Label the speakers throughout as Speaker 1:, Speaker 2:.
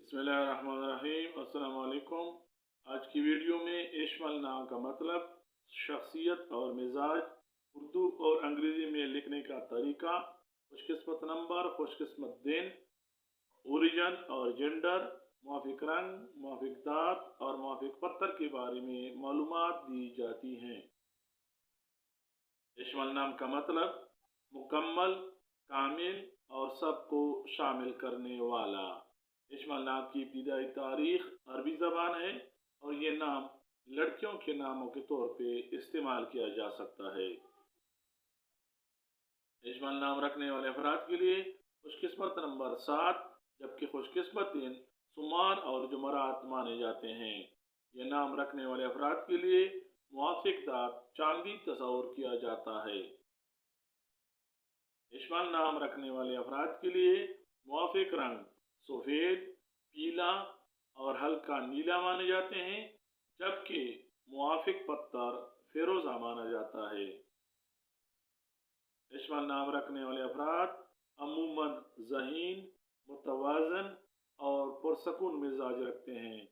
Speaker 1: बिस्मिल्लाहिर्रहमानिर्रहीम। अस्सलाम वालेकुम। आज की वीडियो में इश्मल नाम का मतलब, शख्सियत और मिजाज, उर्दू और अंग्रेज़ी में लिखने का तरीका, खुशकिस्मत नंबर, खुशकिस्मत दिन, ओरिजन और जेंडर, मुआफिक रंग, मुआफिक दात और मुआफिक पत्थर के बारे में मालूमात दी जाती हैं। इश्मल नाम का मतलब मुकम्मल, कामिल और सबको शामिल करने वाला। इश्मल नाम की इब्तिदाई तारीख अरबी ज़बान है और ये नाम लड़कियों के नामों के तौर पे इस्तेमाल किया जा सकता है। इश्मल नाम रखने वाले अफराद के लिए खुशकिस्मत नंबर 7 जबकि खुशकिस्मत दिन सुमार और जुमरात माने जाते हैं। ये नाम रखने वाले अफराद के लिए मुआफिक दात चांदी तस्वुर किया जाता है। इश्मल नाम रखने वाले अफराद के लिए मुआफिक रंग सफ़ेद, पीला और हल्का नीला माने जाते हैं, जबकि मुआफिक पत्थर फिरोजा माना जाता है। इश्मल नाम रखने वाले अफराद अमूमन ज़हीन, मुतवाज़न और पुरसकून मिजाज रखते हैं।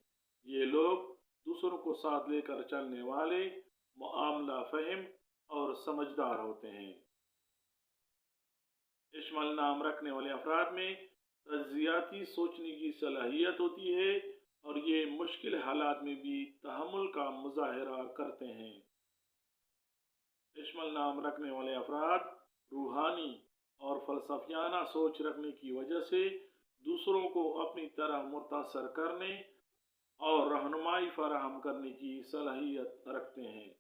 Speaker 1: ये लोग दूसरों को साथ लेकर चलने वाले, मुआमला फहिम और समझदार होते हैं। इश्मल नाम रखने वाले अफराद में तज्जियाती सोचने की सलाहियत होती है और ये मुश्किल हालात में भी तहम्मुल का मुजाहरा करते हैं। इश्मल नाम रखने वाले अफराद रूहानी और फलसफियाना सोच रखने की वजह से दूसरों को अपनी तरह मुतासर करने और रहनुमाई फराहम करने की सलाहियत रखते हैं।